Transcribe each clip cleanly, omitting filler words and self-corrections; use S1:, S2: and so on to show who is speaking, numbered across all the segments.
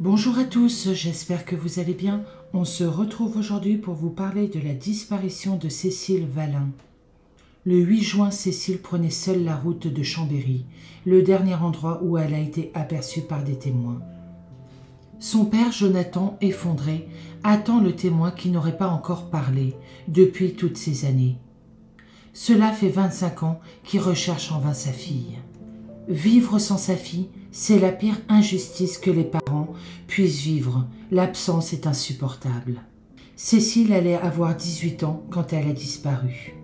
S1: Bonjour à tous, j'espère que vous allez bien. On se retrouve aujourd'hui pour vous parler de la disparition de Cécile Vallin. Le 8 juin, Cécile prenait seule la route de Chambéry, le dernier endroit où elle a été aperçue par des témoins. Son père, Jonathan, effondré, attend le témoin qui n'aurait pas encore parlé depuis toutes ces années. Cela fait 25 ans qu'il recherche en vain sa fille. Vivre sans sa fille, c'est la pire injustice que les parents puissent vivre. L'absence est insupportable. Cécile allait avoir 18 ans quand elle a disparu.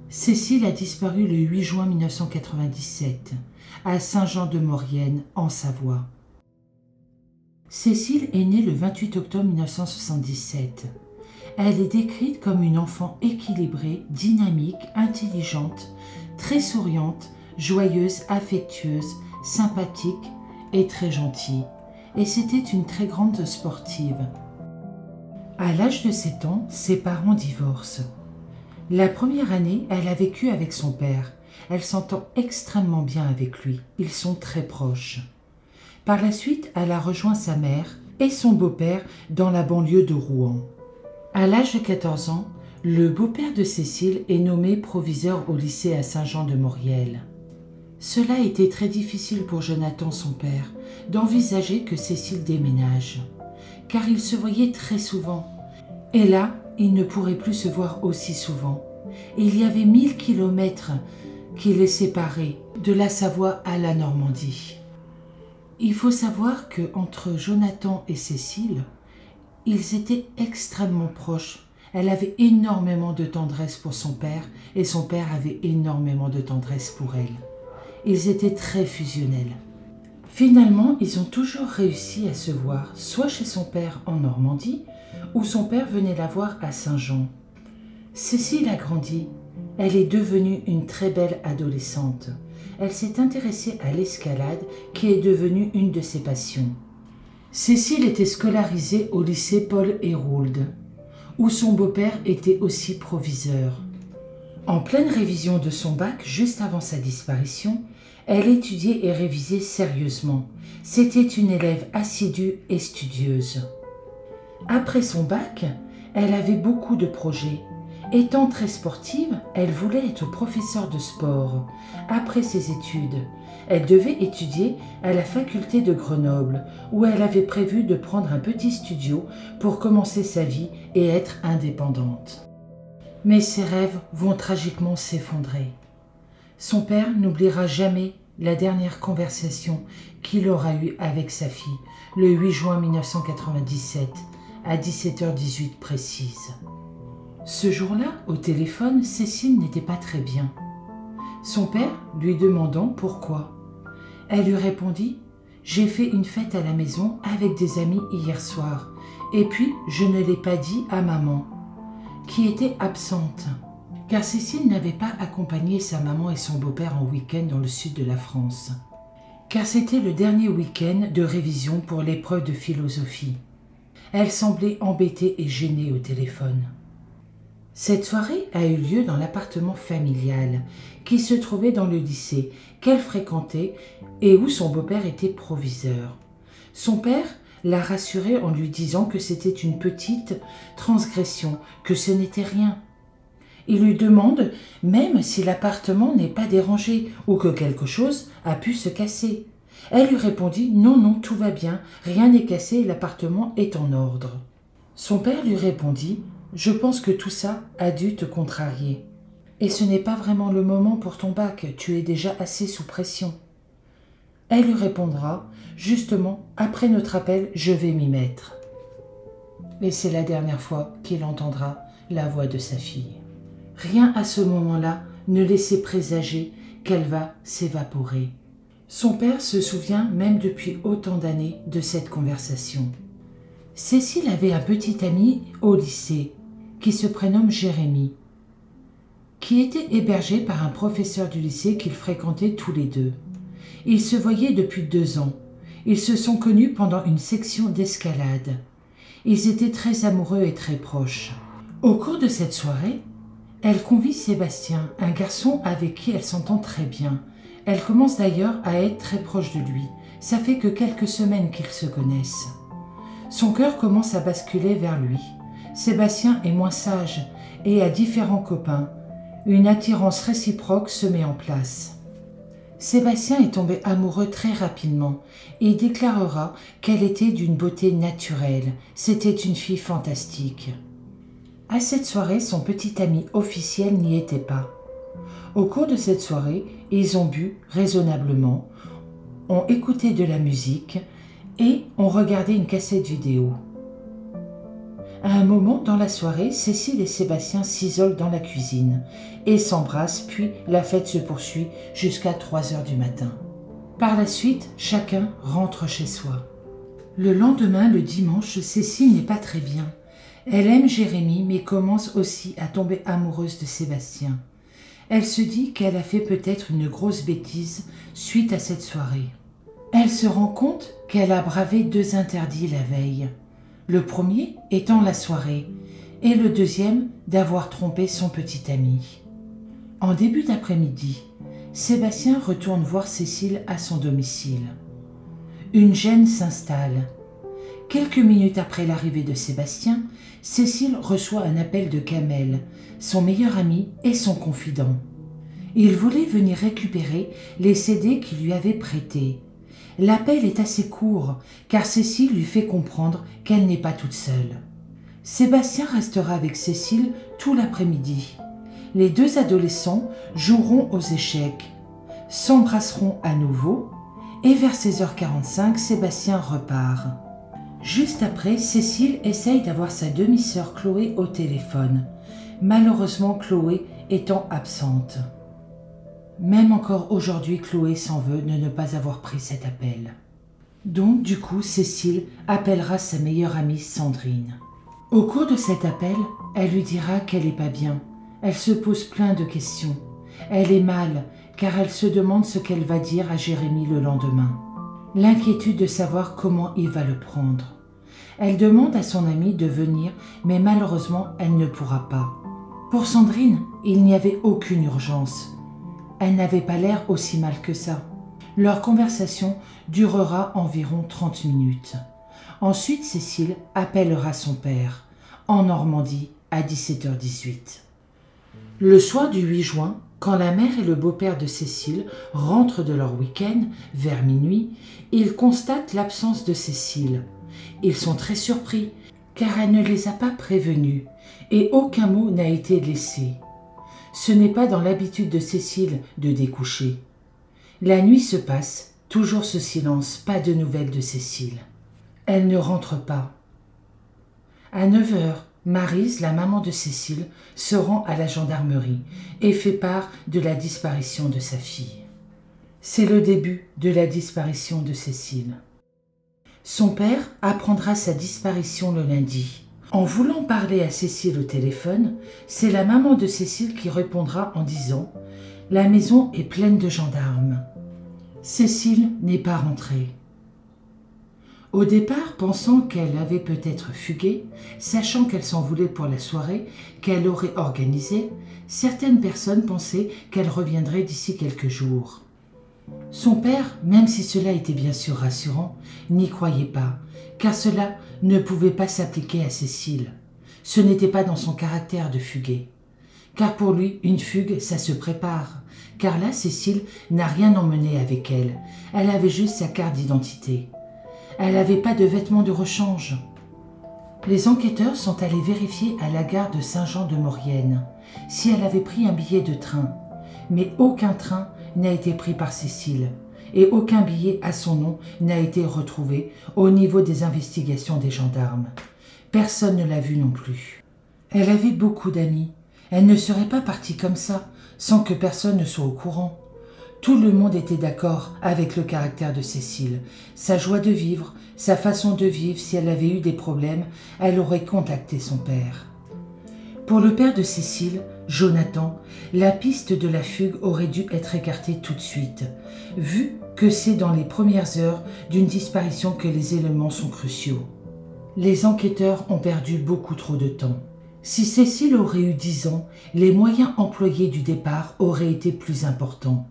S1: Cécile a disparu le 8 juin 1997, à Saint-Jean-de-Maurienne, en Savoie. Cécile est née le 28 octobre 1977. Elle est décrite comme une enfant équilibrée, dynamique, intelligente, très souriante, joyeuse, affectueuse, sympathique et très gentille. Et c'était une très grande sportive. À l'âge de 7 ans, ses parents divorcent. La première année, elle a vécu avec son père. Elle s'entend extrêmement bien avec lui. Ils sont très proches. Par la suite, elle a rejoint sa mère et son beau-père dans la banlieue de Rouen. À l'âge de 14 ans, le beau-père de Cécile est nommé proviseur au lycée à Saint-Jean-de-Maurienne. Cela était très difficile pour Jonathan, son père, d'envisager que Cécile déménage, car ils se voyaient très souvent. Et là, ils ne pourraient plus se voir aussi souvent. Il y avait 1000 kilomètres qui les séparaient de la Savoie à la Normandie. Il faut savoir qu'entre Jonathan et Cécile, ils étaient extrêmement proches. Elle avait énormément de tendresse pour son père et son père avait énormément de tendresse pour elle. Ils étaient très fusionnels. Finalement, ils ont toujours réussi à se voir, soit chez son père en Normandie, ou son père venait la voir à Saint-Jean. Cécile a grandi. Elle est devenue une très belle adolescente. Elle s'est intéressée à l'escalade, qui est devenue une de ses passions. Cécile était scolarisée au lycée Paul Hérould, où son beau-père était aussi proviseur. En pleine révision de son bac, juste avant sa disparition, elle étudiait et révisait sérieusement. C'était une élève assidue et studieuse. Après son bac, elle avait beaucoup de projets. Étant très sportive, elle voulait être professeure de sport. Après ses études, elle devait étudier à la faculté de Grenoble, où elle avait prévu de prendre un petit studio pour commencer sa vie et être indépendante. Mais ses rêves vont tragiquement s'effondrer. Son père n'oubliera jamais la dernière conversation qu'il aura eue avec sa fille, le 8 juin 1997, à 17h18 précise. Ce jour-là, au téléphone, Cécile n'était pas très bien. Son père lui demandant pourquoi. Elle lui répondit « J'ai fait une fête à la maison avec des amis hier soir, et puis je ne l'ai pas dit à maman, qui était absente. » Car Cécile n'avait pas accompagné sa maman et son beau-père en week-end dans le sud de la France. Car c'était le dernier week-end de révision pour l'épreuve de philosophie. Elle semblait embêtée et gênée au téléphone. Cette soirée a eu lieu dans l'appartement familial qui se trouvait dans le lycée qu'elle fréquentait et où son beau-père était proviseur. Son père l'a rassurée en lui disant que c'était une petite transgression, que ce n'était rien. Il lui demande même si l'appartement n'est pas dérangé ou que quelque chose a pu se casser. Elle lui répondit « Non, non, tout va bien, rien n'est cassé et l'appartement est en ordre. » Son père lui répondit « Je pense que tout ça a dû te contrarier. Et ce n'est pas vraiment le moment pour ton bac, tu es déjà assez sous pression. » Elle lui répondra « Justement, après notre appel, je vais m'y mettre. » Et c'est la dernière fois qu'il entendra la voix de sa fille. Rien à ce moment-là ne laissait présager qu'elle va s'évaporer. Son père se souvient même depuis autant d'années de cette conversation. Cécile avait un petit ami au lycée qui se prénomme Jérémie, qui était hébergé par un professeur du lycée qu'ils fréquentaient tous les deux. Ils se voyaient depuis 2 ans. Ils se sont connus pendant une section d'escalade. Ils étaient très amoureux et très proches. Au cours de cette soirée, elle convie Sébastien, un garçon avec qui elle s'entend très bien. Elle commence d'ailleurs à être très proche de lui. Ça fait que quelques semaines qu'ils se connaissent. Son cœur commence à basculer vers lui. Sébastien est moins sage et a différents copains. Une attirance réciproque se met en place. Sébastien est tombé amoureux très rapidement et il déclarera qu'elle était d'une beauté naturelle. C'était une fille fantastique. À cette soirée, son petit ami officiel n'y était pas. Au cours de cette soirée, ils ont bu raisonnablement, ont écouté de la musique et ont regardé une cassette vidéo. À un moment dans la soirée, Cécile et Sébastien s'isolent dans la cuisine et s'embrassent, puis la fête se poursuit jusqu'à 3 heures du matin. Par la suite, chacun rentre chez soi. Le lendemain, le dimanche, Cécile n'est pas très bien. Elle aime Jérémy mais commence aussi à tomber amoureuse de Sébastien. Elle se dit qu'elle a fait peut-être une grosse bêtise suite à cette soirée. Elle se rend compte qu'elle a bravé 2 interdits la veille. Le premier étant la soirée et le deuxième d'avoir trompé son petit ami. En début d'après-midi, Sébastien retourne voir Cécile à son domicile. Une gêne s'installe. Quelques minutes après l'arrivée de Sébastien, Cécile reçoit un appel de Kamel, son meilleur ami et son confident. Il voulait venir récupérer les CD qu'il lui avait prêtés. L'appel est assez court, car Cécile lui fait comprendre qu'elle n'est pas toute seule. Sébastien restera avec Cécile tout l'après-midi. Les 2 adolescents joueront aux échecs, s'embrasseront à nouveau, et vers 16h45, Sébastien repart. Juste après, Cécile essaye d'avoir sa demi-sœur Chloé au téléphone. Malheureusement, Chloé étant absente. Même encore aujourd'hui, Chloé s'en veut de ne pas avoir pris cet appel. Donc, du coup, Cécile appellera sa meilleure amie Sandrine. Au cours de cet appel, elle lui dira qu'elle n'est pas bien. Elle se pose plein de questions. Elle est mal, car elle se demande ce qu'elle va dire à Jérémy le lendemain. L'inquiétude de savoir comment il va le prendre. Elle demande à son amie de venir, mais malheureusement, elle ne pourra pas. Pour Sandrine, il n'y avait aucune urgence. Elle n'avait pas l'air aussi mal que ça. Leur conversation durera environ 30 minutes. Ensuite, Cécile appellera son père, en Normandie, à 17h18. Le soir du 8 juin, quand la mère et le beau-père de Cécile rentrent de leur week-end, vers minuit, ils constatent l'absence de Cécile. Ils sont très surpris, car elle ne les a pas prévenus, et aucun mot n'a été laissé. Ce n'est pas dans l'habitude de Cécile de découcher. La nuit se passe, toujours ce silence, pas de nouvelles de Cécile. Elle ne rentre pas. À 9h, Maryse, la maman de Cécile, se rend à la gendarmerie et fait part de la disparition de sa fille. C'est le début de la disparition de Cécile. Son père apprendra sa disparition le lundi. En voulant parler à Cécile au téléphone, c'est la maman de Cécile qui répondra en disant « La maison est pleine de gendarmes ». Cécile n'est pas rentrée. Au départ, pensant qu'elle avait peut-être fugué, sachant qu'elle s'en voulait pour la soirée qu'elle aurait organisée, certaines personnes pensaient qu'elle reviendrait d'ici quelques jours. Son père, même si cela était bien sûr rassurant, n'y croyait pas, car cela ne pouvait pas s'appliquer à Cécile. Ce n'était pas dans son caractère de fuguer. Car pour lui, une fugue, ça se prépare. Car là, Cécile n'a rien emmené avec elle. Elle avait juste sa carte d'identité. Elle n'avait pas de vêtements de rechange. Les enquêteurs sont allés vérifier à la gare de Saint-Jean-de-Maurienne si elle avait pris un billet de train. Mais aucun train n'a été pris par Cécile et aucun billet à son nom n'a été retrouvé au niveau des investigations des gendarmes. Personne ne l'a vue non plus. Elle avait beaucoup d'amis. Elle ne serait pas partie comme ça, sans que personne ne soit au courant. Tout le monde était d'accord avec le caractère de Cécile, sa joie de vivre, sa façon de vivre. Si elle avait eu des problèmes, elle aurait contacté son père. Pour le père de Cécile, Jonathan, la piste de la fugue aurait dû être écartée tout de suite, vu que c'est dans les premières heures d'une disparition que les éléments sont cruciaux. Les enquêteurs ont perdu beaucoup trop de temps. Si Cécile aurait eu 10 ans, les moyens employés du départ auraient été plus importants.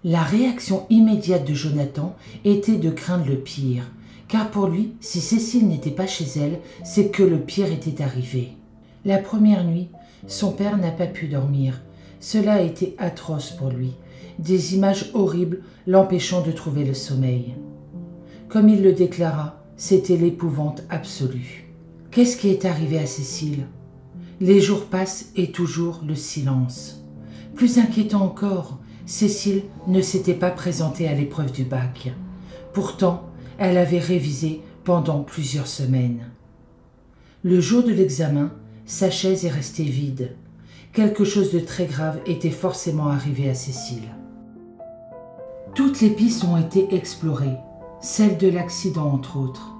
S1: La réaction immédiate de Jonathan était de craindre le pire, car pour lui, si Cécile n'était pas chez elle, c'est que le pire était arrivé. La première nuit, son père n'a pas pu dormir. Cela a été atroce pour lui, des images horribles l'empêchant de trouver le sommeil. Comme il le déclara, c'était l'épouvante absolue. Qu'est-ce qui est arrivé à Cécile? Les jours passent et toujours le silence. Plus inquiétant encore, Cécile ne s'était pas présentée à l'épreuve du bac. Pourtant, elle avait révisé pendant plusieurs semaines. Le jour de l'examen, sa chaise est restée vide. Quelque chose de très grave était forcément arrivé à Cécile. Toutes les pistes ont été explorées, celle de l'accident entre autres.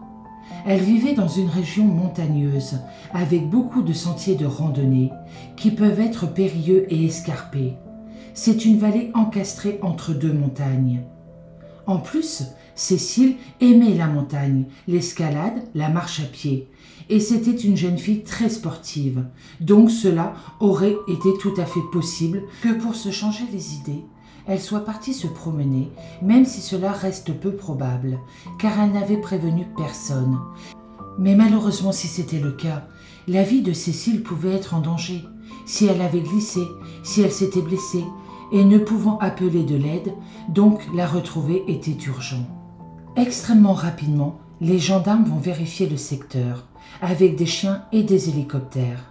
S1: Elle vivait dans une région montagneuse, avec beaucoup de sentiers de randonnée, qui peuvent être périlleux et escarpés. C'est une vallée encastrée entre deux montagnes. En plus, Cécile aimait la montagne, l'escalade, la marche à pied. Et c'était une jeune fille très sportive. Donc cela aurait été tout à fait possible que pour se changer les idées, elle soit partie se promener, même si cela reste peu probable, car elle n'avait prévenu personne. Mais malheureusement, si c'était le cas, la vie de Cécile pouvait être en danger. Si elle avait glissé, si elle s'était blessée, et ne pouvant appeler de l'aide, donc la retrouver était urgent. Extrêmement rapidement, les gendarmes vont vérifier le secteur, avec des chiens et des hélicoptères.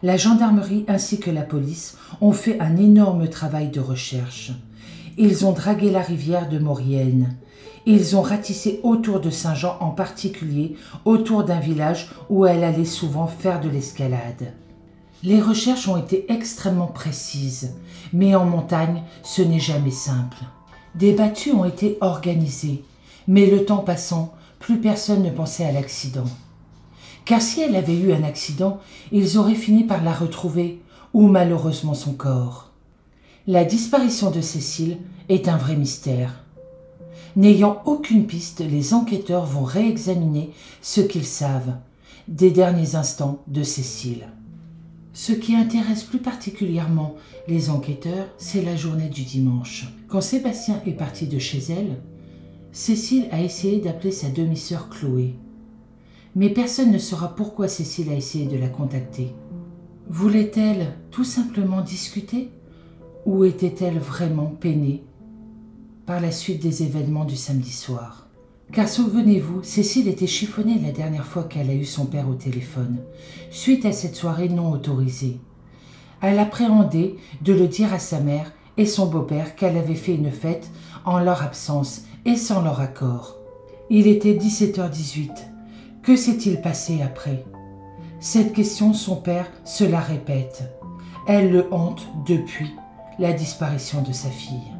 S1: La gendarmerie ainsi que la police ont fait un énorme travail de recherche. Ils ont dragué la rivière de Maurienne. Ils ont ratissé autour de Saint-Jean, en particulier autour d'un village où elle allait souvent faire de l'escalade. Les recherches ont été extrêmement précises, mais en montagne, ce n'est jamais simple. Des battues ont été organisées, mais le temps passant, plus personne ne pensait à l'accident. Car si elle avait eu un accident, ils auraient fini par la retrouver, ou malheureusement son corps. La disparition de Cécile est un vrai mystère. N'ayant aucune piste, les enquêteurs vont réexaminer ce qu'ils savent des derniers instants de Cécile. Ce qui intéresse plus particulièrement les enquêteurs, c'est la journée du dimanche. Quand Sébastien est parti de chez elle, Cécile a essayé d'appeler sa demi-sœur Chloé. Mais personne ne saura pourquoi Cécile a essayé de la contacter. Voulait-elle tout simplement discuter ou était-elle vraiment peinée par la suite des événements du samedi soir? Car souvenez-vous, Cécile était chiffonnée la dernière fois qu'elle a eu son père au téléphone, suite à cette soirée non autorisée. Elle appréhendait de le dire à sa mère et son beau-père qu'elle avait fait une fête en leur absence et sans leur accord. Il était 17h18. Que s'est-il passé après? Cette question, son père se la répète. Elle le hante depuis la disparition de sa fille.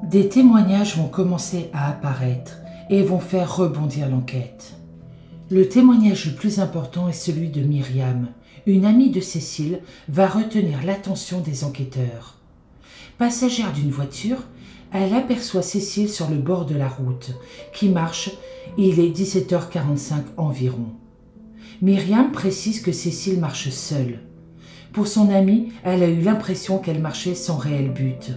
S1: Des témoignages vont commencer à apparaître et vont faire rebondir l'enquête. Le témoignage le plus important est celui de Myriam. Une amie de Cécile va retenir l'attention des enquêteurs. Passagère d'une voiture, elle aperçoit Cécile sur le bord de la route, qui marche. Il est 17h45 environ. Myriam précise que Cécile marche seule. Pour son amie, elle a eu l'impression qu'elle marchait sans réel but.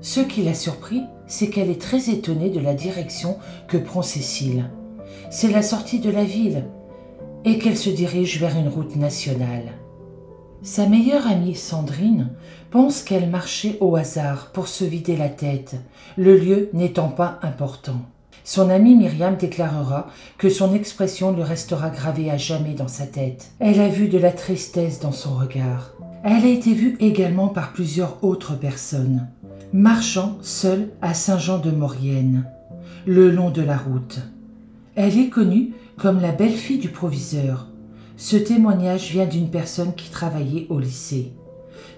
S1: Ce qui l'a surpris, c'est qu'elle est très étonnée de la direction que prend Cécile. C'est la sortie de la ville et qu'elle se dirige vers une route nationale. Sa meilleure amie Sandrine pense qu'elle marchait au hasard pour se vider la tête, le lieu n'étant pas important. Son amie Myriam déclarera que son expression lui restera gravée à jamais dans sa tête. Elle a vu de la tristesse dans son regard. Elle a été vue également par plusieurs autres personnes, marchant seule à Saint-Jean-de-Maurienne, le long de la route. Elle est connue comme la belle-fille du proviseur. Ce témoignage vient d'une personne qui travaillait au lycée.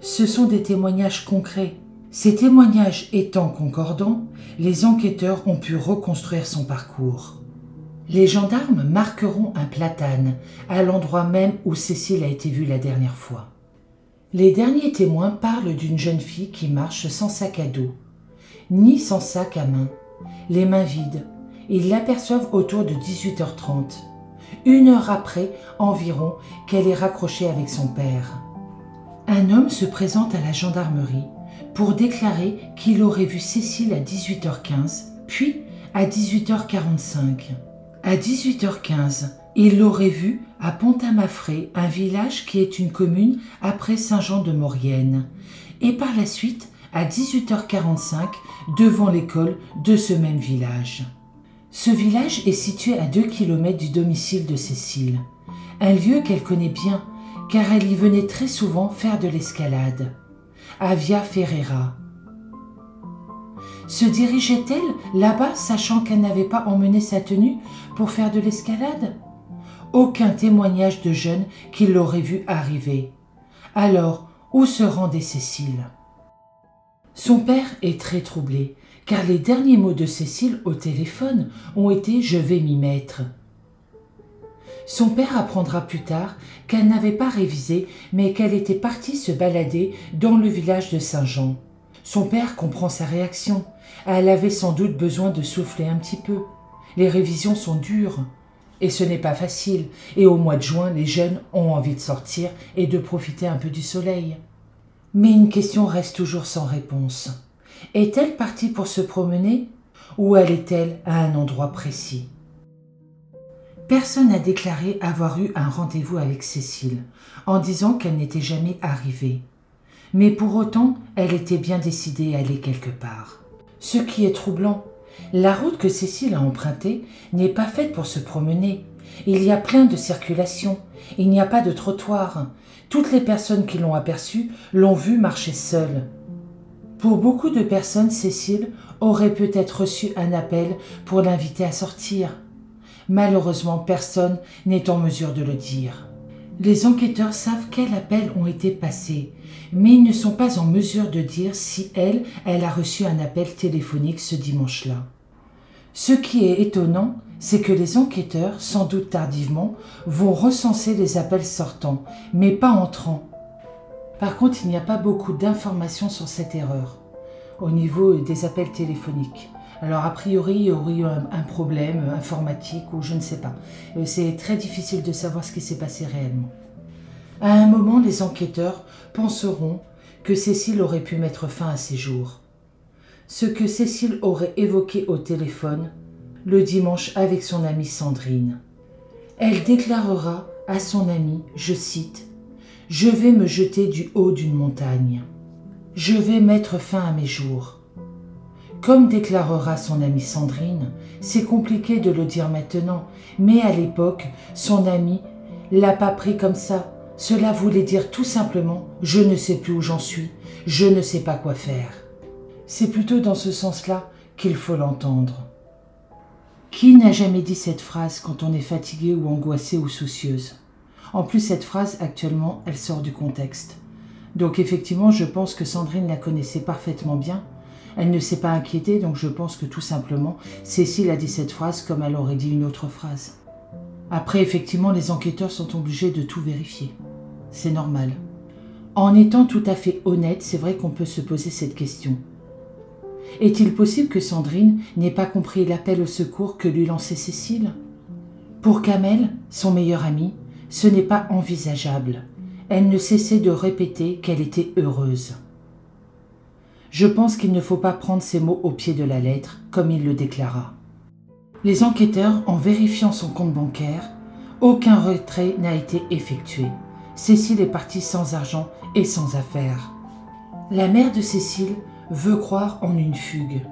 S1: Ce sont des témoignages concrets. Ces témoignages étant concordants, les enquêteurs ont pu reconstruire son parcours. Les gendarmes marqueront un platane à l'endroit même où Cécile a été vue la dernière fois. Les derniers témoins parlent d'une jeune fille qui marche sans sac à dos, ni sans sac à main, les mains vides. Ils l'aperçoivent autour de 18h30, 1 heure après environ qu'elle est raccrochée avec son père. Un homme se présente à la gendarmerie pour déclarer qu'il aurait vu Cécile à 18h15, puis à 18h45. À 18h15, il l'aurait vue à Pont-à-Mafré, un village qui est une commune après Saint-Jean-de-Maurienne, et par la suite à 18h45 devant l'école de ce même village. Ce village est situé à 2 km du domicile de Cécile, un lieu qu'elle connaît bien car elle y venait très souvent faire de l'escalade, à Via Ferreira. Se dirigeait-elle là-bas sachant qu'elle n'avait pas emmené sa tenue pour faire de l'escalade? Aucun témoignage de jeunes qui l'auraient vue arriver. Alors, où se rendait Cécile? Son père est très troublé, car les derniers mots de Cécile au téléphone ont été « je vais m'y mettre ». Son père apprendra plus tard qu'elle n'avait pas révisé, mais qu'elle était partie se balader dans le village de Saint-Jean. Son père comprend sa réaction. Elle avait sans doute besoin de souffler un petit peu. Les révisions sont dures. Et ce n'est pas facile. Et au mois de juin, les jeunes ont envie de sortir et de profiter un peu du soleil. Mais une question reste toujours sans réponse. Est-elle partie pour se promener ou allait-elle à un endroit précis? Personne n'a déclaré avoir eu un rendez-vous avec Cécile, en disant qu'elle n'était jamais arrivée. Mais pour autant, elle était bien décidée à aller quelque part. Ce qui est troublant, la route que Cécile a empruntée n'est pas faite pour se promener. Il y a plein de circulations, il n'y a pas de trottoir. Toutes les personnes qui l'ont aperçue l'ont vue marcher seule. Pour beaucoup de personnes, Cécile aurait peut-être reçu un appel pour l'inviter à sortir. Malheureusement, personne n'est en mesure de le dire. Les enquêteurs savent quels appels ont été passés, mais ils ne sont pas en mesure de dire si elle a reçu un appel téléphonique ce dimanche-là. Ce qui est étonnant, c'est que les enquêteurs, sans doute tardivement, vont recenser les appels sortants, mais pas entrants. Par contre, il n'y a pas beaucoup d'informations sur cette erreur, au niveau des appels téléphoniques. Alors, a priori, il y aurait eu un problème informatique ou je ne sais pas. C'est très difficile de savoir ce qui s'est passé réellement. À un moment, les enquêteurs penseront que Cécile aurait pu mettre fin à ses jours. Ce que Cécile aurait évoqué au téléphone le dimanche avec son amie Sandrine. Elle déclarera à son amie, je cite, « Je vais me jeter du haut d'une montagne. Je vais mettre fin à mes jours. » Comme déclarera son amie Sandrine, c'est compliqué de le dire maintenant, mais à l'époque, son amie l'a pas pris comme ça. Cela voulait dire tout simplement « je ne sais plus où j'en suis, je ne sais pas quoi faire ». C'est plutôt dans ce sens-là qu'il faut l'entendre. Qui n'a jamais dit cette phrase quand on est fatigué ou angoissé ou soucieuse? En plus, cette phrase, actuellement, elle sort du contexte. Donc effectivement, je pense que Sandrine la connaissait parfaitement bien. Elle ne s'est pas inquiétée, donc je pense que tout simplement, Cécile a dit cette phrase comme elle aurait dit une autre phrase. Après, effectivement, les enquêteurs sont obligés de tout vérifier. C'est normal. En étant tout à fait honnête, c'est vrai qu'on peut se poser cette question. Est-il possible que Sandrine n'ait pas compris l'appel au secours que lui lançait Cécile? Pour Kamel, son meilleur ami, ce n'est pas envisageable. Elle ne cessait de répéter qu'elle était heureuse. Je pense qu'il ne faut pas prendre ces mots au pied de la lettre, comme il le déclara. Les enquêteurs, en vérifiant son compte bancaire, aucun retrait n'a été effectué. Cécile est partie sans argent et sans affaires. La mère de Cécile veut croire en une fugue.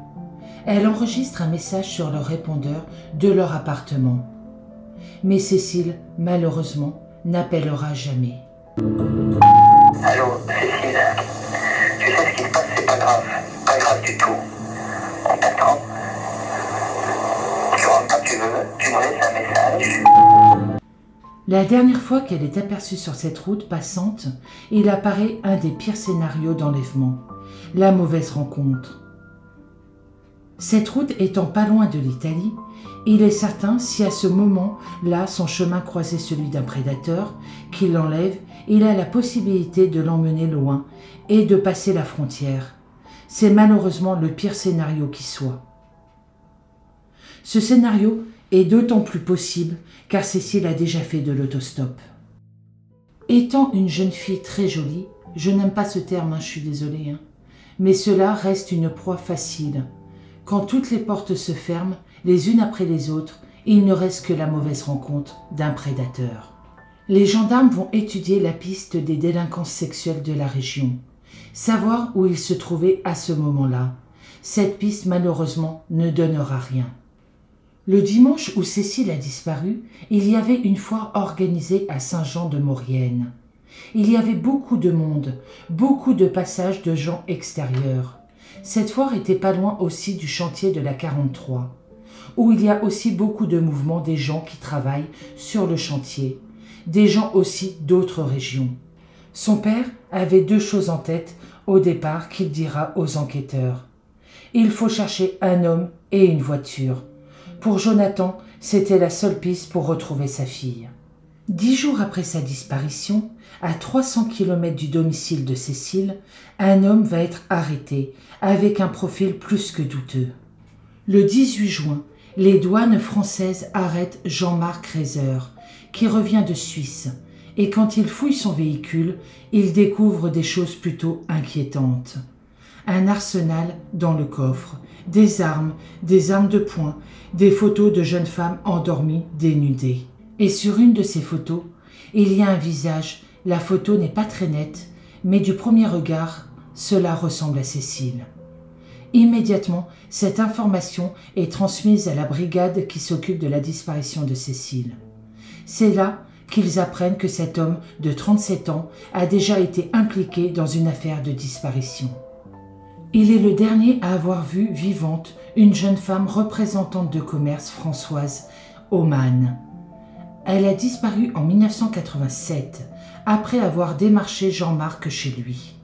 S1: Elle enregistre un message sur le répondeur de leur appartement. Mais Cécile, malheureusement, n'appellera jamais.
S2: Allô, Cécile, tu sais ce qui se passe, c'est pas grave du tout. On t'attend. Tu rentres quand tu veux, tu me laisses un message.
S1: La dernière fois qu'elle est aperçue sur cette route passante, il apparaît un des pires scénarios d'enlèvement, la mauvaise rencontre. Cette route étant pas loin de l'Italie, il est certain si à ce moment-là son chemin croisait celui d'un prédateur, qu'il l'enlève, il a la possibilité de l'emmener loin et de passer la frontière. C'est malheureusement le pire scénario qui soit. Ce scénario est d'autant plus possible car Cécile a déjà fait de l'autostop. Étant une jeune fille très jolie, je n'aime pas ce terme, je suis désolée, Mais cela reste une proie facile. Quand toutes les portes se ferment, les unes après les autres, il ne reste que la mauvaise rencontre d'un prédateur. Les gendarmes vont étudier la piste des délinquants sexuels de la région, savoir où ils se trouvaient à ce moment-là. Cette piste, malheureusement, ne donnera rien. Le dimanche où Cécile a disparu, il y avait une foire organisée à Saint-Jean-de-Maurienne. Il y avait beaucoup de monde, beaucoup de passages de gens extérieurs. Cette foire était pas loin aussi du chantier de la 43, où il y a aussi beaucoup de mouvements des gens qui travaillent sur le chantier, des gens aussi d'autres régions. Son père avait deux choses en tête au départ qu'il dira aux enquêteurs. Il faut chercher un homme et une voiture. Pour Jonathan, c'était la seule piste pour retrouver sa fille. 10 jours après sa disparition, à 300 km du domicile de Cécile, un homme va être arrêté avec un profil plus que douteux. Le 18 juin, les douanes françaises arrêtent Jean-Marc Reiser, qui revient de Suisse, et quand il fouille son véhicule, il découvre des choses plutôt inquiétantes. Un arsenal dans le coffre, des armes de poing, des photos de jeunes femmes endormies, dénudées. Et sur une de ces photos, il y a un visage. La photo n'est pas très nette, mais du premier regard, cela ressemble à Cécile. Immédiatement, cette information est transmise à la brigade qui s'occupe de la disparition de Cécile. C'est là qu'ils apprennent que cet homme de 37 ans a déjà été impliqué dans une affaire de disparition. Il est le dernier à avoir vu vivante une jeune femme représentante de commerce, Françoise Aumann. Elle a disparu en 1987, après avoir démarché Jean-Marc chez lui.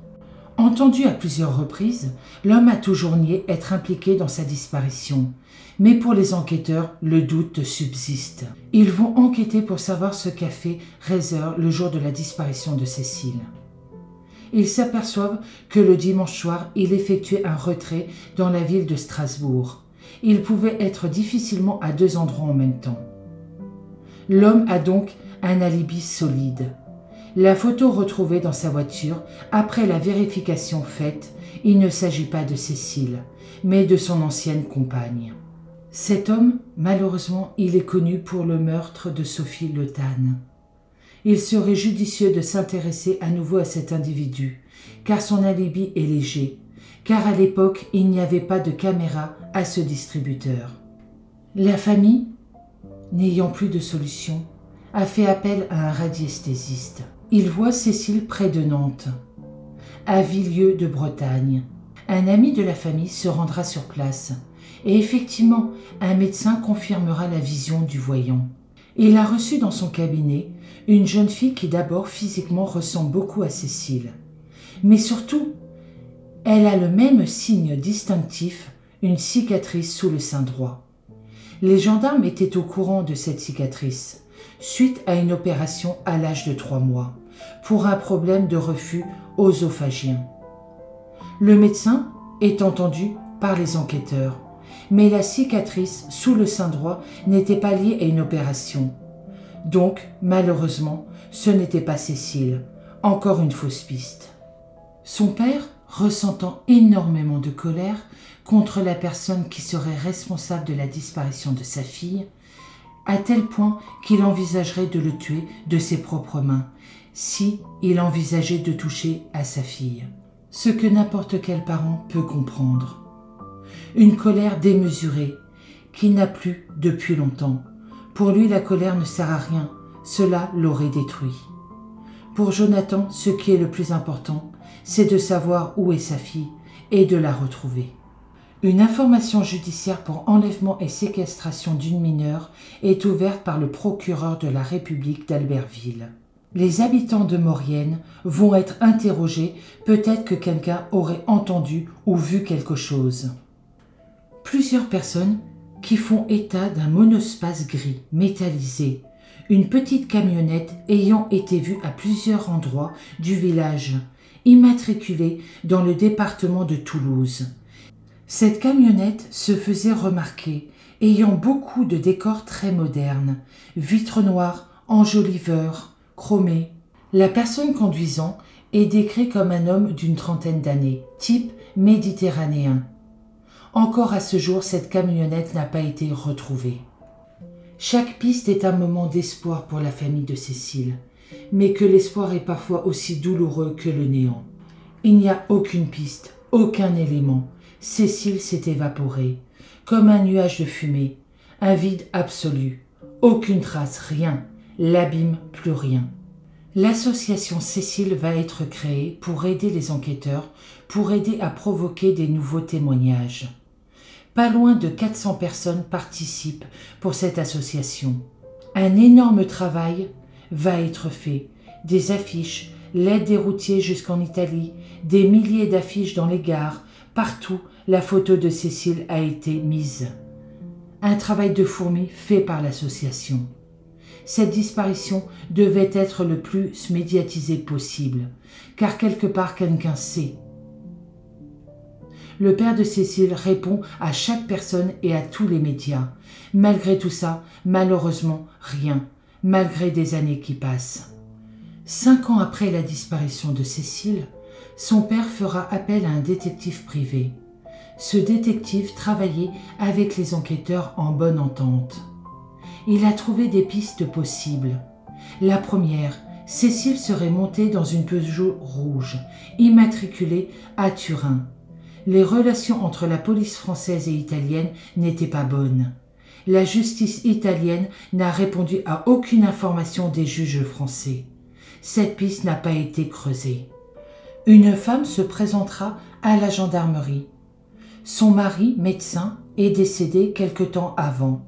S1: Entendu à plusieurs reprises, l'homme a toujours nié être impliqué dans sa disparition. Mais pour les enquêteurs, le doute subsiste. Ils vont enquêter pour savoir ce qu'a fait Reiser le jour de la disparition de Cécile. Ils s'aperçoivent que le dimanche soir, il effectuait un retrait dans la ville de Strasbourg. Il pouvait être difficilement à deux endroits en même temps. L'homme a donc un alibi solide. La photo retrouvée dans sa voiture, après la vérification faite, il ne s'agit pas de Cécile, mais de son ancienne compagne. Cet homme, malheureusement, il est connu pour le meurtre de Sophie Le Tan. Il serait judicieux de s'intéresser à nouveau à cet individu, car son alibi est léger, car à l'époque, il n'y avait pas de caméra à ce distributeur. La famille, n'ayant plus de solution, a fait appel à un radiesthésiste. Il voit Cécile près de Nantes, à Villieu de Bretagne. Un ami de la famille se rendra sur place, et effectivement, un médecin confirmera la vision du voyant. Il a reçu dans son cabinet une jeune fille qui d'abord physiquement ressemble beaucoup à Cécile. Mais surtout, elle a le même signe distinctif, une cicatrice sous le sein droit. Les gendarmes étaient au courant de cette cicatrice, suite à une opération à l'âge de 3 mois, pour un problème de reflux œsophagien. Le médecin est entendu par les enquêteurs, mais la cicatrice sous le sein droit n'était pas liée à une opération. Donc, malheureusement, ce n'était pas Cécile, encore une fausse piste. Son père, ressentant énormément de colère contre la personne qui serait responsable de la disparition de sa fille, à tel point qu'il envisagerait de le tuer de ses propres mains, si il envisageait de toucher à sa fille. Ce que n'importe quel parent peut comprendre. Une colère démesurée, qu'il n'a plus depuis longtemps. Pour lui, la colère ne sert à rien, cela l'aurait détruit. Pour Jonathan, ce qui est le plus important, c'est de savoir où est sa fille et de la retrouver. Une information judiciaire pour enlèvement et séquestration d'une mineure est ouverte par le procureur de la République d'Albertville. Les habitants de Maurienne vont être interrogés, peut-être que quelqu'un aurait entendu ou vu quelque chose. Plusieurs personnes qui font état d'un monospace gris métallisé, une petite camionnette ayant été vue à plusieurs endroits du village, immatriculée dans le département de Toulouse. Cette camionnette se faisait remarquer, ayant beaucoup de décors très modernes, vitres noires, enjoliveurs, chromés. La personne conduisant est décrit comme un homme d'une trentaine d'années, type méditerranéen. Encore à ce jour, cette camionnette n'a pas été retrouvée. Chaque piste est un moment d'espoir pour la famille de Cécile, mais que l'espoir est parfois aussi douloureux que le néant. Il n'y a aucune piste, aucun élément. Cécile s'est évaporée, comme un nuage de fumée, un vide absolu. Aucune trace, rien, l'abîme, plus rien. L'association Cécile va être créée pour aider les enquêteurs, pour aider à provoquer des nouveaux témoignages. Pas loin de 400 personnes participent pour cette association. Un énorme travail va être fait. Des affiches, l'aide des routiers jusqu'en Italie, des milliers d'affiches dans les gares, partout la photo de Cécile a été mise. Un travail de fourmi fait par l'association. Cette disparition devait être le plus médiatisée possible, car quelque part quelqu'un sait. Le père de Cécile répond à chaque personne et à tous les médias. Malgré tout ça, malheureusement, rien, malgré des années qui passent. 5 ans après la disparition de Cécile, son père fera appel à un détective privé. Ce détective travaillait avec les enquêteurs en bonne entente. Il a trouvé des pistes possibles. La première, Cécile serait montée dans une Peugeot rouge, immatriculée à Turin. Les relations entre la police française et italienne n'étaient pas bonnes. La justice italienne n'a répondu à aucune information des juges français. Cette piste n'a pas été creusée. Une femme se présentera à la gendarmerie. Son mari, médecin, est décédé quelque temps avant.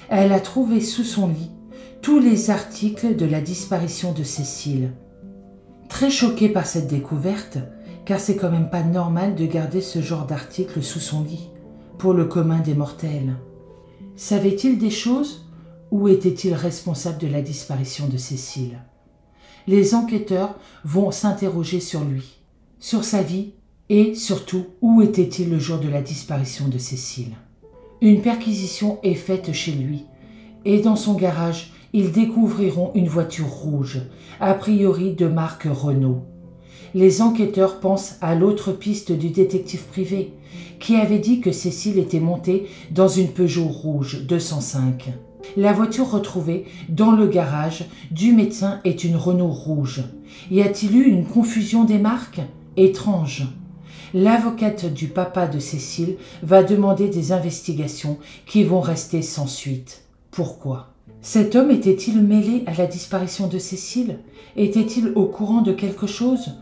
S1: Elle a trouvé sous son lit tous les articles de la disparition de Cécile. Très choquée par cette découverte, car c'est quand même pas normal de garder ce genre d'articles sous son lit, pour le commun des mortels. Savait-il des choses ou était-il responsable de la disparition de Cécile? Les enquêteurs vont s'interroger sur lui, sur sa vie et surtout où était-il le jour de la disparition de Cécile. Une perquisition est faite chez lui et dans son garage, ils découvriront une voiture rouge, a priori de marque Renault. Les enquêteurs pensent à l'autre piste du détective privé, qui avait dit que Cécile était montée dans une Peugeot rouge 205. La voiture retrouvée dans le garage du médecin est une Renault rouge. Y a-t-il eu une confusion des marques? Étrange. L'avocate du papa de Cécile va demander des investigations qui vont rester sans suite. Pourquoi? Cet homme était-il mêlé à la disparition de Cécile? Était-il au courant de quelque chose?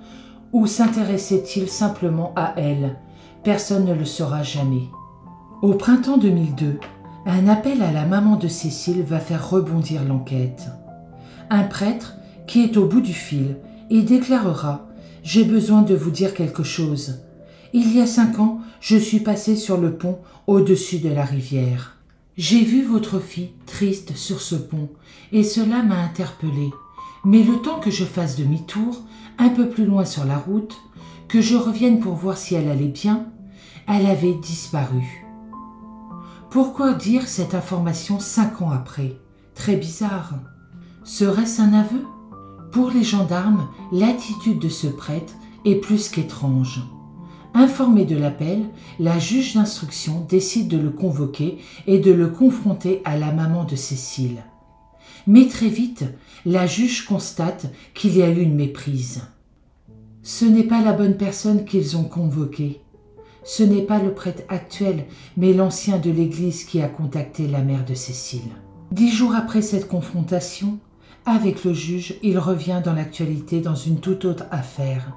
S1: Ou s'intéressait-il simplement à elle? Personne ne le saura jamais. Au printemps 2002, un appel à la maman de Cécile va faire rebondir l'enquête. Un prêtre qui est au bout du fil et déclarera « J'ai besoin de vous dire quelque chose. Il y a 5 ans, je suis passé sur le pont au-dessus de la rivière. J'ai vu votre fille triste sur ce pont et cela m'a interpellée. Mais le temps que je fasse demi-tour, un peu plus loin sur la route, que je revienne pour voir si elle allait bien, elle avait disparu. » Pourquoi dire cette information 5 ans après? Très bizarre. Serait-ce un aveu? Pour les gendarmes, l'attitude de ce prêtre est plus qu'étrange. Informée de l'appel, la juge d'instruction décide de le convoquer et de le confronter à la maman de Cécile. Mais très vite, la juge constate qu'il y a eu une méprise. Ce n'est pas la bonne personne qu'ils ont convoquée. Ce n'est pas le prêtre actuel, mais l'ancien de l'église qui a contacté la mère de Cécile. 10 jours après cette confrontation, avec le juge, il revient dans l'actualité dans une toute autre affaire.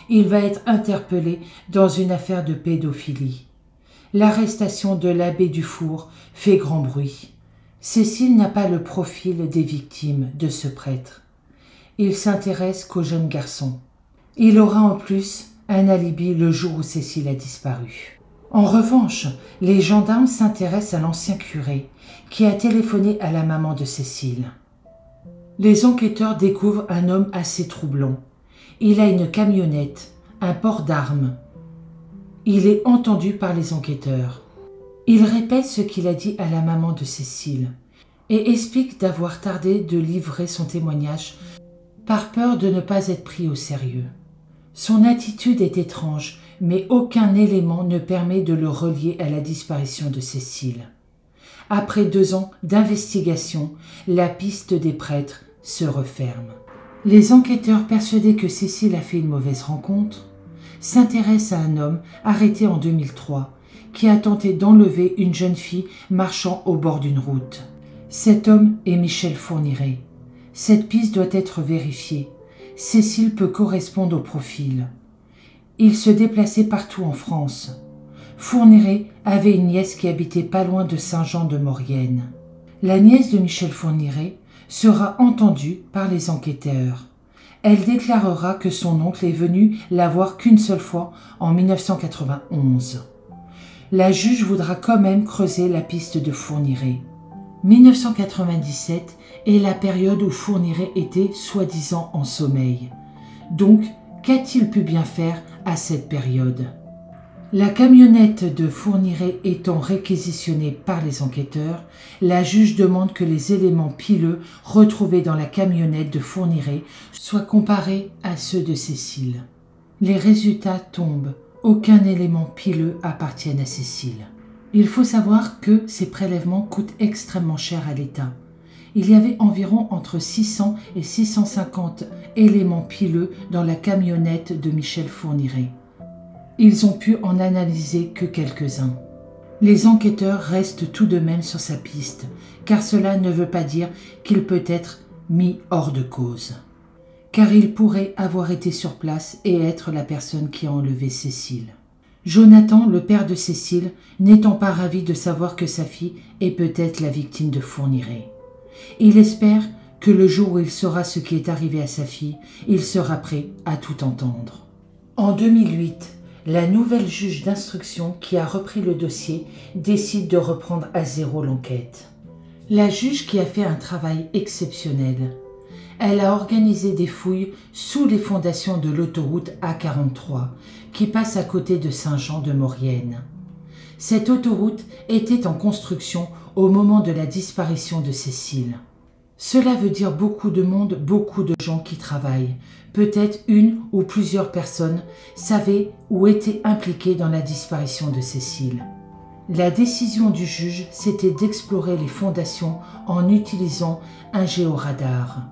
S1: Il va être interpellé dans une affaire de pédophilie. L'arrestation de l'abbé Dufour fait grand bruit. Cécile n'a pas le profil des victimes de ce prêtre. Il s'intéresse qu'au jeune garçon. Il aura en plus un alibi le jour où Cécile a disparu. En revanche, les gendarmes s'intéressent à l'ancien curé qui a téléphoné à la maman de Cécile. Les enquêteurs découvrent un homme assez troublant. Il a une camionnette, un port d'armes. Il est entendu par les enquêteurs. Il répète ce qu'il a dit à la maman de Cécile et explique d'avoir tardé de livrer son témoignage par peur de ne pas être pris au sérieux. Son attitude est étrange mais aucun élément ne permet de le relier à la disparition de Cécile. Après 2 ans d'investigation, la piste des prêtres se referme. Les enquêteurs, persuadés que Cécile a fait une mauvaise rencontre, s'intéressent à un homme arrêté en 2003 qui a tenté d'enlever une jeune fille marchant au bord d'une route. Cet homme est Michel Fourniret. Cette piste doit être vérifiée. Cécile peut correspondre au profil. Il se déplaçait partout en France. Fourniret avait une nièce qui habitait pas loin de Saint-Jean-de-Maurienne. La nièce de Michel Fourniret sera entendue par les enquêteurs. Elle déclarera que son oncle est venu la voir qu'une seule fois en 1991. La juge voudra quand même creuser la piste de Fourniret. 1997 est la période où Fourniret était soi-disant en sommeil. Donc, qu'a-t-il pu bien faire à cette période ? La camionnette de Fourniret étant réquisitionnée par les enquêteurs, la juge demande que les éléments pileux retrouvés dans la camionnette de Fourniret soient comparés à ceux de Cécile. Les résultats tombent. Aucun élément pileux appartient à Cécile. Il faut savoir que ces prélèvements coûtent extrêmement cher à l'État. Il y avait environ entre 600 et 650 éléments pileux dans la camionnette de Michel Fourniret. Ils ont pu en analyser que quelques-uns. Les enquêteurs restent tout de même sur sa piste, car cela ne veut pas dire qu'il peut être mis hors de cause. Car il pourrait avoir été sur place et être la personne qui a enlevé Cécile. Jonathan, le père de Cécile, n'étant pas ravi de savoir que sa fille est peut-être la victime de Fourniret. Il espère que le jour où il saura ce qui est arrivé à sa fille, il sera prêt à tout entendre. En 2008, la nouvelle juge d'instruction qui a repris le dossier décide de reprendre à zéro l'enquête. La juge qui a fait un travail exceptionnel. Elle a organisé des fouilles sous les fondations de l'autoroute A43 qui passe à côté de Saint-Jean-de-Maurienne. Cette autoroute était en construction au moment de la disparition de Cécile. Cela veut dire beaucoup de monde, beaucoup de gens qui travaillent. Peut-être une ou plusieurs personnes savaient ou étaient impliquées dans la disparition de Cécile. La décision du juge, c'était d'explorer les fondations en utilisant un géoradar.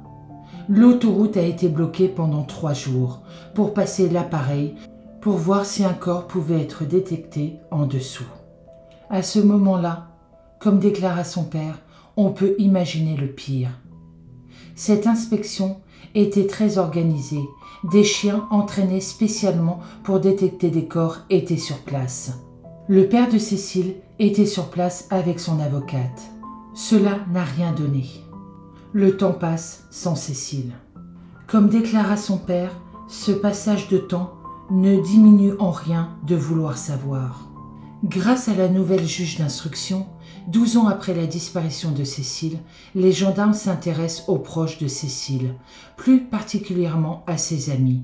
S1: L'autoroute a été bloquée pendant 3 jours pour passer l'appareil pour voir si un corps pouvait être détecté en dessous. À ce moment-là, comme déclara son père, on peut imaginer le pire. Cette inspection était très organisée. Des chiens entraînés spécialement pour détecter des corps étaient sur place. Le père de Cécile était sur place avec son avocate. Cela n'a rien donné. Le temps passe sans Cécile. Comme déclara son père, ce passage de temps ne diminue en rien de vouloir savoir. Grâce à la nouvelle juge d'instruction, 12 ans après la disparition de Cécile, les gendarmes s'intéressent aux proches de Cécile, plus particulièrement à ses amis.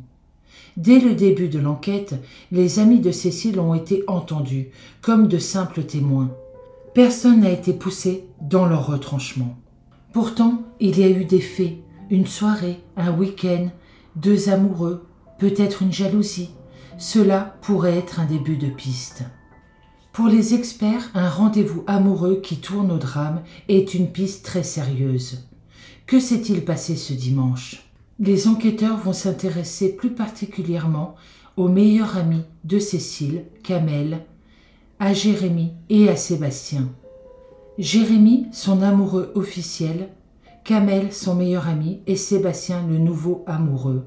S1: Dès le début de l'enquête, les amis de Cécile ont été entendus comme de simples témoins. Personne n'a été poussé dans leur retranchement. Pourtant, il y a eu des faits, une soirée, un week-end, 2 amoureux, peut-être une jalousie. Cela pourrait être un début de piste. Pour les experts, un rendez-vous amoureux qui tourne au drame est une piste très sérieuse. Que s'est-il passé ce dimanche ? Les enquêteurs vont s'intéresser plus particulièrement au meilleur ami de Cécile, Kamel, à Jérémy et à Sébastien. Jérémy, son amoureux officiel, Kamel, son meilleur ami, et Sébastien, le nouveau amoureux.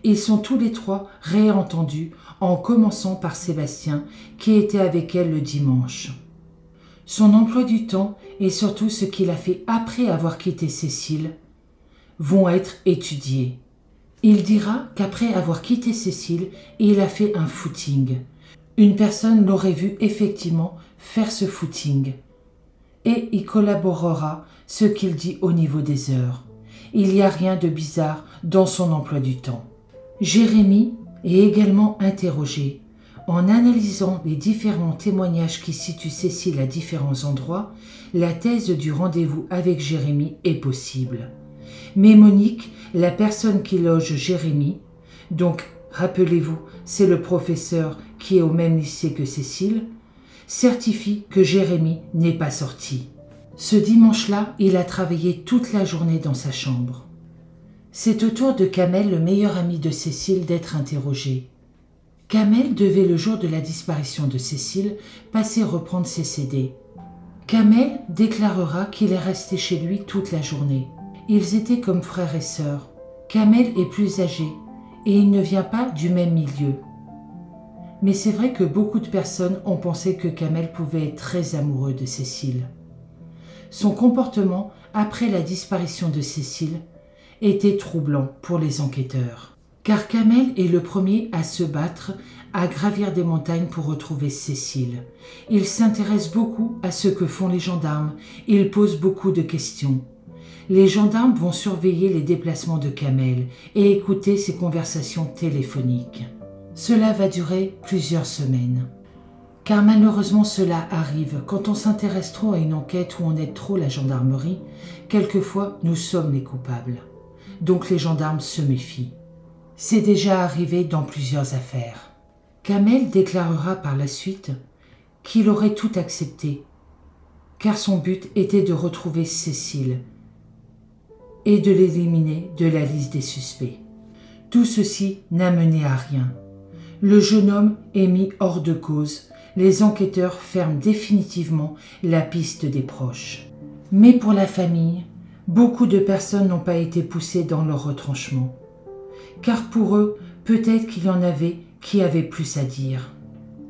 S1: Ils sont tous les 3 réentendus, en commençant par Sébastien, qui était avec elle le dimanche. Son emploi du temps et surtout ce qu'il a fait après avoir quitté Cécile vont être étudiés. Il dira qu'après avoir quitté Cécile, il a fait un footing. Une personne l'aurait vu effectivement faire ce footing. Et il collaborera ce qu'il dit au niveau des heures. Il n'y a rien de bizarre dans son emploi du temps. Jérémy est également interrogé. En analysant les différents témoignages qui situent Cécile à différents endroits, la thèse du rendez-vous avec Jérémy est possible. Mais Monique, la personne qui loge Jérémy, donc rappelez-vous, c'est le professeur qui est au même lycée que Cécile, certifie que Jérémy n'est pas sorti. Ce dimanche-là, il a travaillé toute la journée dans sa chambre. C'est au tour de Kamel, le meilleur ami de Cécile, d'être interrogé. Kamel devait, le jour de la disparition de Cécile, passer reprendre ses CD. Kamel déclarera qu'il est resté chez lui toute la journée. Ils étaient comme frères et sœurs. Kamel est plus âgé et il ne vient pas du même milieu. Mais c'est vrai que beaucoup de personnes ont pensé que Kamel pouvait être très amoureux de Cécile. Son comportement après la disparition de Cécile était troublant pour les enquêteurs. Car Kamel est le premier à se battre, à gravir des montagnes pour retrouver Cécile. Il s'intéresse beaucoup à ce que font les gendarmes, il pose beaucoup de questions. Les gendarmes vont surveiller les déplacements de Kamel et écouter ses conversations téléphoniques. Cela va durer plusieurs semaines. Car malheureusement cela arrive, quand on s'intéresse trop à une enquête ou on aide trop la gendarmerie, quelquefois nous sommes les coupables. Donc les gendarmes se méfient. C'est déjà arrivé dans plusieurs affaires. Kamel déclarera par la suite qu'il aurait tout accepté, car son but était de retrouver Cécile et de l'éliminer de la liste des suspects. Tout ceci n'a mené à rien. Le jeune homme est mis hors de cause. Les enquêteurs ferment définitivement la piste des proches. Mais pour la famille, beaucoup de personnes n'ont pas été poussées dans leur retranchement. Car pour eux, peut-être qu'il y en avait qui avaient plus à dire.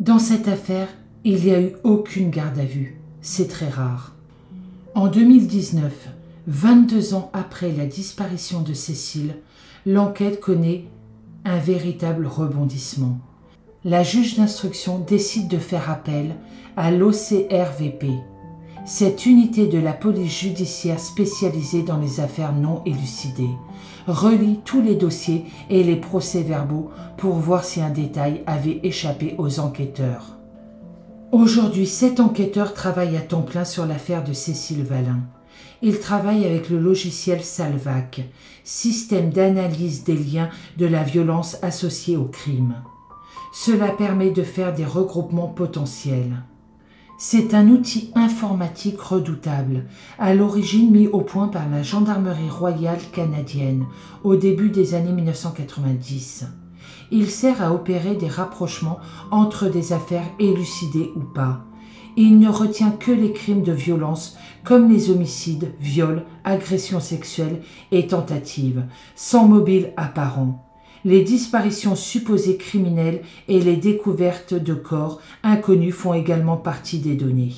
S1: Dans cette affaire, il n'y a eu aucune garde à vue. C'est très rare. En 2019, 22 ans après la disparition de Cécile, l'enquête connaît un véritable rebondissement. La juge d'instruction décide de faire appel à l'OCRVP, cette unité de la police judiciaire spécialisée dans les affaires non élucidées, relie tous les dossiers et les procès-verbaux pour voir si un détail avait échappé aux enquêteurs. Aujourd'hui, 7 enquêteurs travaillent à temps plein sur l'affaire de Cécile Valin. Ils travaillent avec le logiciel Salvac, système d'analyse des liens de la violence associée au crime. Cela permet de faire des regroupements potentiels. C'est un outil informatique redoutable, à l'origine mis au point par la Gendarmerie royale canadienne au début des années 1990. Il sert à opérer des rapprochements entre des affaires élucidées ou pas. Il ne retient que les crimes de violence comme les homicides, viols, agressions sexuelles et tentatives, sans mobile apparent. Les disparitions supposées criminelles et les découvertes de corps inconnus font également partie des données.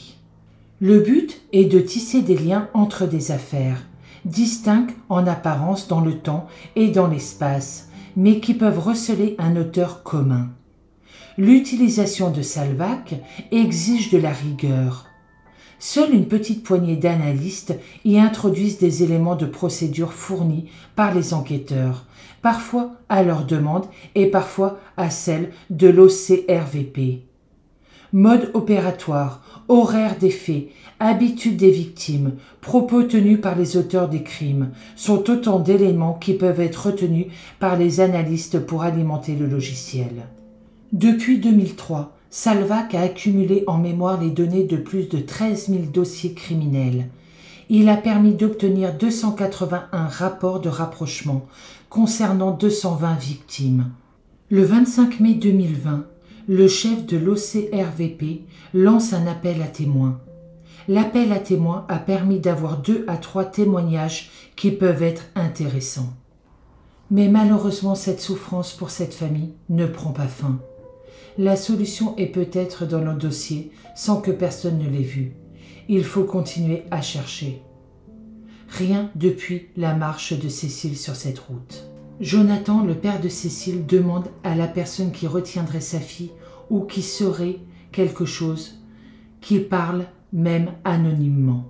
S1: Le but est de tisser des liens entre des affaires, distinctes en apparence dans le temps et dans l'espace, mais qui peuvent receler un auteur commun. L'utilisation de Salvac exige de la rigueur. Seule une petite poignée d'analystes y introduisent des éléments de procédure fournis par les enquêteurs, parfois à leur demande et parfois à celle de l'OCRVP. Mode opératoire, horaire des faits, habitudes des victimes, propos tenus par les auteurs des crimes sont autant d'éléments qui peuvent être retenus par les analystes pour alimenter le logiciel. Depuis 2003, Salvac a accumulé en mémoire les données de plus de 13 000 dossiers criminels. Il a permis d'obtenir 281 rapports de rapprochement concernant 220 victimes. Le 25 mai 2020, le chef de l'OCRVP lance un appel à témoins. L'appel à témoins a permis d'avoir 2 à 3 témoignages qui peuvent être intéressants. Mais malheureusement, cette souffrance pour cette famille ne prend pas fin. La solution est peut-être dans le dossier sans que personne ne l'ait vu. Il faut continuer à chercher. Rien depuis la marche de Cécile sur cette route. Jonathan, le père de Cécile, demande à la personne qui retiendrait sa fille ou qui saurait quelque chose qu'il parle même anonymement.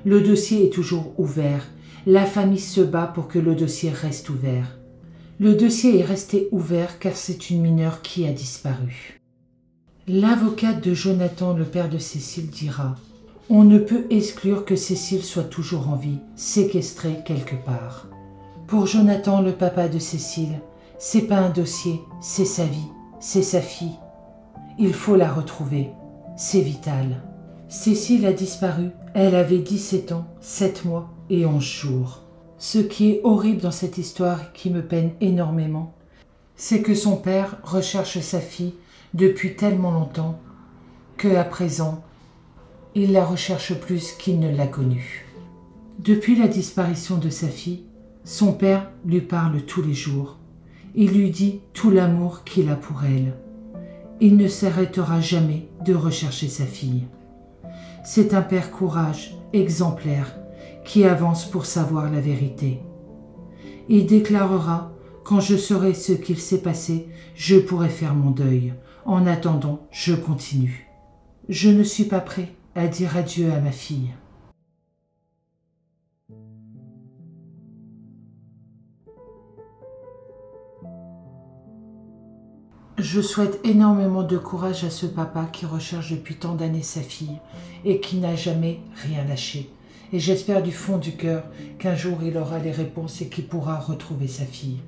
S1: Le dossier est toujours ouvert. La famille se bat pour que le dossier reste ouvert. Le dossier est resté ouvert car c'est une mineure qui a disparu. L'avocate de Jonathan, le père de Cécile, dira « On ne peut exclure que Cécile soit toujours en vie, séquestrée quelque part. » Pour Jonathan, le papa de Cécile, c'est pas un dossier, c'est sa vie, c'est sa fille, Il faut la retrouver. C'est vital. Cécile a disparu. Elle avait 17 ans, 7 mois et 11 jours. Ce qui est horrible dans cette histoire et qui me peine énormément, c'est que son père recherche sa fille depuis tellement longtemps qu'à présent, il la recherche plus qu'il ne l'a connue. Depuis la disparition de sa fille, son père lui parle tous les jours. Il lui dit tout l'amour qu'il a pour elle. Il ne s'arrêtera jamais de rechercher sa fille. C'est un père courage, exemplaire, qui avance pour savoir la vérité. Il déclarera « Quand je saurai ce qu'il s'est passé, je pourrai faire mon deuil. En attendant, je continue. Je ne suis pas prêt à dire adieu à ma fille. » Je souhaite énormément de courage à ce papa qui recherche depuis tant d'années sa fille et qui n'a jamais rien lâché. Et j'espère du fond du cœur qu'un jour il aura les réponses et qu'il pourra retrouver sa fille.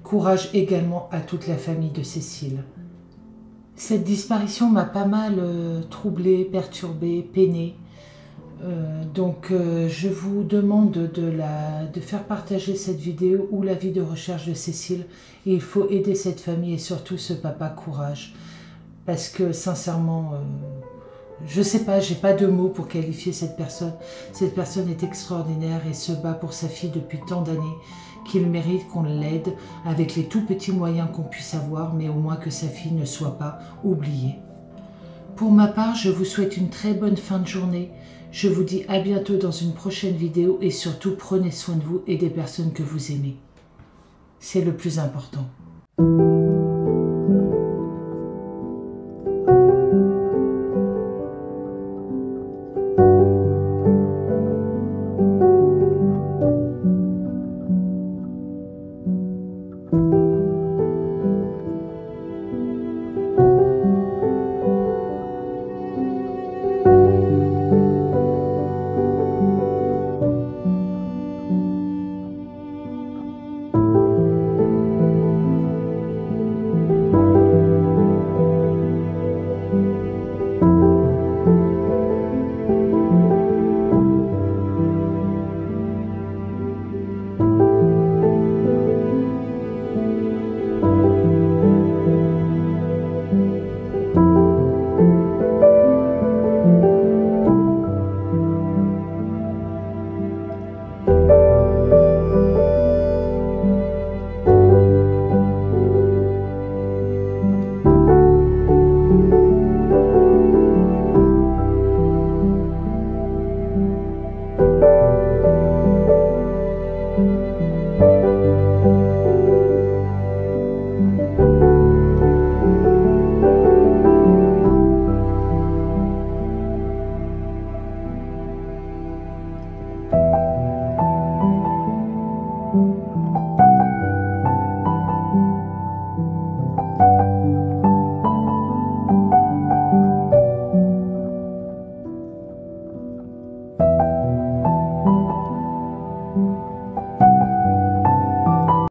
S1: Courage également à toute la famille de Cécile. Cette disparition m'a pas mal troublée, perturbée, peinée. Donc je vous demande de faire partager cette vidéo ou l'avis de recherche de Cécile. Et il faut aider cette famille et surtout ce papa, courage. Parce que sincèrement, je sais pas, j'ai pas de mots pour qualifier cette personne. Cette personne est extraordinaire et se bat pour sa fille depuis tant d'années qu'il mérite qu'on l'aide avec les tout petits moyens qu'on puisse avoir, mais au moins que sa fille ne soit pas oubliée. Pour ma part, je vous souhaite une très bonne fin de journée. Je vous dis à bientôt dans une prochaine vidéo et surtout prenez soin de vous et des personnes que vous aimez. C'est le plus important.